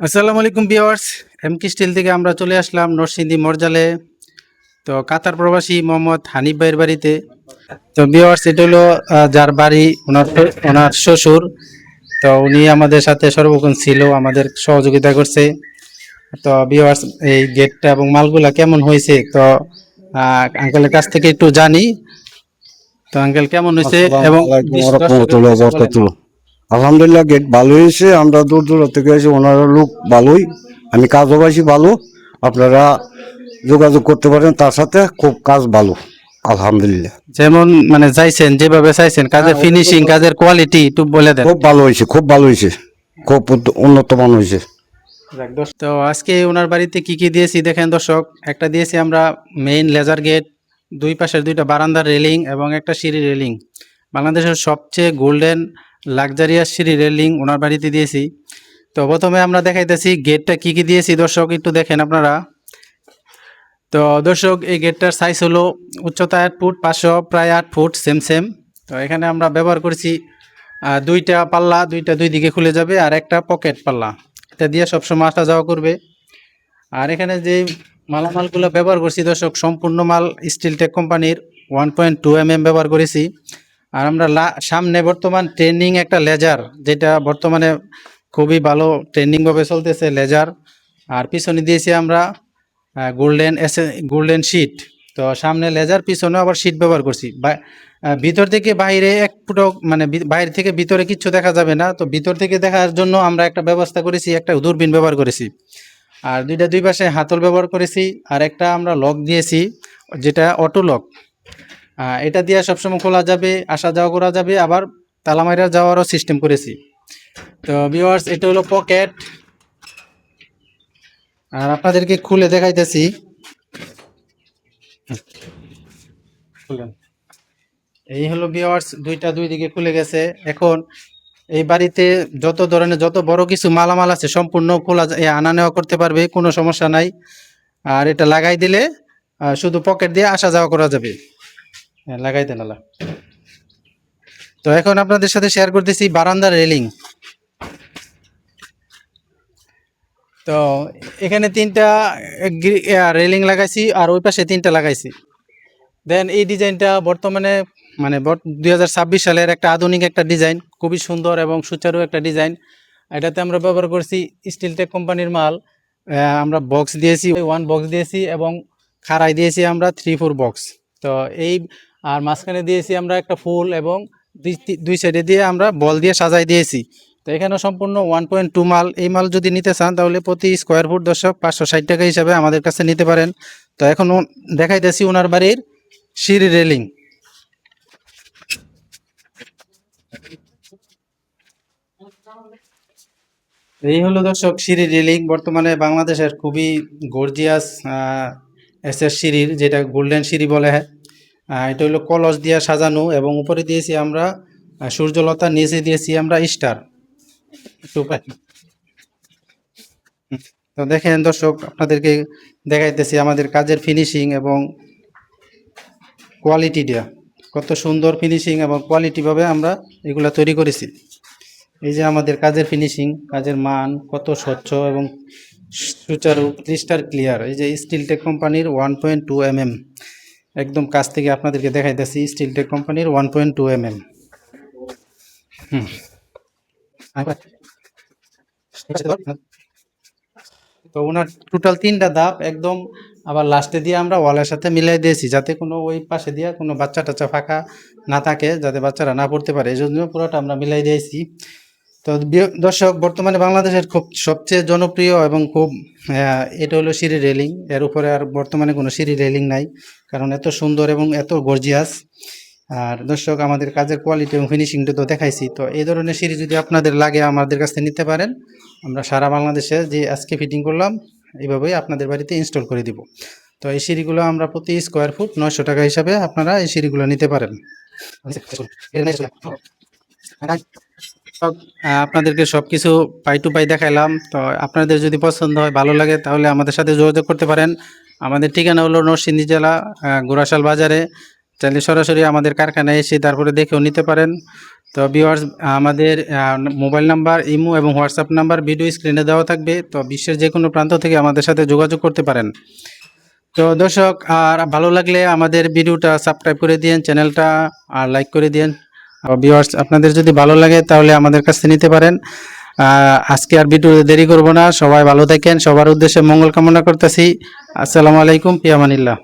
আসসালামু আলাইকুম ভিউয়ার্স, এমকে স্টিল থেকে আমরা চলে আসলাম নরসিংদী মরজালে। তো কাতার প্রবাসী মোহাম্মদ হানিফ ভাইয়ের বাড়িতে। তো ভিউয়ার্স, এটা হলো যার বাড়ি, ওনার শ্বশুর। তো উনি আমাদের সাথে সর্বক্ষণ ছিল, আমাদের সহযোগিতা করছে। তো ভিউয়ার্স, এই গেটটা এবং মালগুলা কেমন হয়েছে তো আঙ্কেলের কাছ থেকে একটু জানি। তো আঙ্কেল কেমন হয়েছে এবং আলহামদুলিল্লাহ, গেট ভালো হয়েছে। আমরা দূর দূর থেকে এসে, ওনারা লোক ভালোই, আমি কাজবাসী ভালো। আপনারা যোগাযোগ করতে পারেন তার সাথে, খুব কাজ ভালো আলহামদুলিল্লাহ। যেমন মানে চাইছেন, যেভাবে চাইছেন কাজের ফিনিশিং, কাজের কোয়ালিটি একটু বলে দেন। খুব ভালো হয়েছে, খুব ভালো হয়েছে, খুব উন্নত মান হয়েছে। তো আজকে ওনার বাড়িতে কি কি দিয়েছি দেখেন দর্শক। একটা দিয়েছি আমরা মেইন লেজার গেট, দুই পাশের দুইটা বারান্দার রেলিং এবং একটা সিঁড়ি রেলিং। বাংলাদেশের সবচেয়ে গোল্ডেন লাক্সারিয়াস সিঁড়ি রেলিং ওনার বাড়িতে দিয়েছি। তো প্রথমে আমরা দেখাইতেছি গেটটা কি কি দিয়েছি দর্শক, একটু দেখেন আপনারা। তো দর্শক, এই গেটটার সাইজ হলো উচ্চতা 8 ফুট, 500 প্রায় 8 ফুট, সেম সেম। তো এখানে আমরা ব্যবহার করেছি দুইটা পাল্লা, দুই দিকে খুলে যাবে, আর একটা পকেট পাল্লা। এটা দিয়ে সবসময় আসা যাওয়া করবে। আর এখানে যে মালামালগুলো ব্যবহার করছি দর্শক, সম্পূর্ণ মাল স্টিলটেক কোম্পানির 1.2 mm ব্যবহার করেছি। আর আমরা সামনে বর্তমান ট্রেন্ডিং একটা লেজার, যেটা বর্তমানে খুবই ভালো ট্রেন্ডিংভাবে চলতেছে লেজার। আর পিছনে দিয়েছি আমরা গোল্ডেন শিট। তো সামনে লেজার, পিছনে আবার শিট ব্যবহার করছি। ভিতর থেকে বাইরে এক ফুটো, মানে বাইরে থেকে ভিতরে কিচ্ছু দেখা যাবে না। তো ভিতর থেকে দেখার জন্য আমরা একটা ব্যবস্থা করেছি, একটা দূরবীন ব্যবহার করেছি। আর দুই পাশে হাতল ব্যবহার করেছি। আর একটা আমরা লক দিয়েছি, যেটা অটো লক। এটা দিয়ে সবসময় খোলা যাবে, আসা যাওয়া করা যাবে, আবার তালা মাইরা যাওয়ারও সিস্টেম করেছি। তো ভিউয়ার্স, এটা হলো পকেট। আর আপনাদেরকে খুলে দেখাইতেছি। এই হলো ভিউয়ার্স, দুই দিকে খুলে গেছে। এখন এই বাড়িতে যত ধরনের, যত বড় কিছু মালামাল আছে সম্পূর্ণ খোলা আনা নেওয়া করতে পারবে, কোনো সমস্যা নাই। আর এটা লাগাই দিলে শুধু পকেট দিয়ে আসা যাওয়া করা যাবে। হ্যাঁ, লাগাই দেন আলা। তো এখন আপনাদের সাথে শেয়ার করতেছি বারান্দার রেলিং। তো এখানে তিনটা রেলিং লাগাইছি, আর ওই পাশে তিনটা লাগাইছি। দেন এই ডিজাইনটা বর্তমানে মানে 2026 সালের একটা আধুনিক একটা ডিজাইন, খুবই সুন্দর এবং সুচারু একটা ডিজাইন। এটাতে আমরা ব্যবহার করছি স্টিলটেক কোম্পানির মাল। আমরা বক্স দিয়েছি, 1 বক্স দিয়েছি, এবং খাড়াই দিয়েছি আমরা 3-4 বক্স। তো এই আর মাঝখানে দিয়েছি আমরা একটা ফুল, এবং দুই সাইডে দিয়ে আমরা বল দিয়ে সাজাই দিয়েছি। তো এখানে সম্পূর্ণ 1.2 মাল। এই মাল যদি নিতে চান তাহলে প্রতি স্কোয়ার ফুট দর্শক 560 টাকা হিসাবে আমাদের কাছে নিতে পারেন। তো এখন দেখাইতেছি ওনার বাড়ির সিঁড়ি রেলিং। এই হলো দর্শক সিঁড়ি রেলিং, বর্তমানে বাংলাদেশের খুবই গর্জিয়াস এসএস সিঁড়ির, যেটা গোল্ডেন সিঁড়ি বলে। এটা হলো কলস দিয়ে সাজানো, এবং উপরে দিয়েছি আমরা সূর্যলতা, নিচে দিয়েছি আমরা স্টার। তো দেখেন দর্শক, আপনাদেরকে দেখাইতেছি আমাদের কাজের ফিনিশিং এবং কোয়ালিটিটা কত সুন্দর। ফিনিশিং এবং কোয়ালিটিভাবে আমরা এগুলা তৈরি করেছি। এই যে আমাদের কাজের ফিনিশিং, কাজের মান কত স্বচ্ছ এবং সুচারু, ক্রিস্টাল ক্লিয়ার। এই যে স্টিলটেক কোম্পানির 1.2 mm, একদম কাছ থেকে আপনাদেরকে দেখাইতেছি স্টিলটেক কোম্পানির 1.2 mm। তো ওনার টোটাল 3টা ধাপ একদম, আবার লাস্টে দিয়ে আমরা ওয়ালের সাথে মিলাই দিয়েছি, যাতে কোনো ওই পাশে দিয়ে কোনো বাচ্চা টাচ্চা ফাঁকা না থাকে, যাতে বাচ্চারা না পড়তে পারে। এই জন্য পুরোটা আমরা মিলাই দিয়েছি। তো দর্শক, বর্তমানে বাংলাদেশের খুব সবচেয়ে জনপ্রিয় এবং খুব এটা হলো সিঁড়ি রেলিং। এর উপরে আর বর্তমানে কোনো সিঁড়ি রেলিং নাই, কারণ এত সুন্দর এবং এত গর্জিয়াস। আর দর্শক, আমাদের কাজের কোয়ালিটি এবং ফিনিশিংটা তো দেখাইছি। তো এই ধরনের সিঁড়ি যদি আপনাদের লাগে আমাদের কাছ থেকে নিতে পারেন। আমরা সারা বাংলাদেশে যে আজকে ফিটিং করলাম এইভাবেই আপনাদের বাড়িতে ইনস্টল করে দিব। তো এই সিঁড়িগুলো আমরা প্রতি স্কোয়ার ফুট 900 টাকা হিসাবে আপনারা এই সিঁড়িগুলো নিতে পারেন। আপনাদেরকে সব কিছু পাই টু পাই দেখাইলাম। তো আপনাদের যদি পছন্দ হয়, ভালো লাগে, তাহলে আমাদের সাথে যোগাযোগ করতে পারেন। আমাদের ঠিকানা হলো নরসিংদী জেলা, গোরাশাল বাজারে। চাইলে সরাসরি আমাদের কারখানায় এসে তারপরে দেখেও নিতে পারেন। তো ভিউয়ার্স, আমাদের মোবাইল নাম্বার, ইমো এবং হোয়াটসঅ্যাপ নাম্বার ভিডিও স্ক্রিনে দেওয়া থাকবে। তো বিশ্বের যে কোনো প্রান্ত থেকে আমাদের সাথে যোগাযোগ করতে পারেন। তো দর্শক, আর ভালো লাগলে আমাদের ভিডিওটা সাবস্ক্রাইব করে দিন, চ্যানেলটা আর লাইক করে দিন। ভিউয়ার্স, আপনাদের যদি ভালো লাগে তাহলে আমাদের কাছে নিতে পারেন। আজকে আর ভিডিও দেরি করব না, সবাই ভালো থাকেন, সবার উদ্দেশ্যে মঙ্গল কামনা করতেছি। আসসালামু আলাইকুম, ফি আমানিল্লাহ।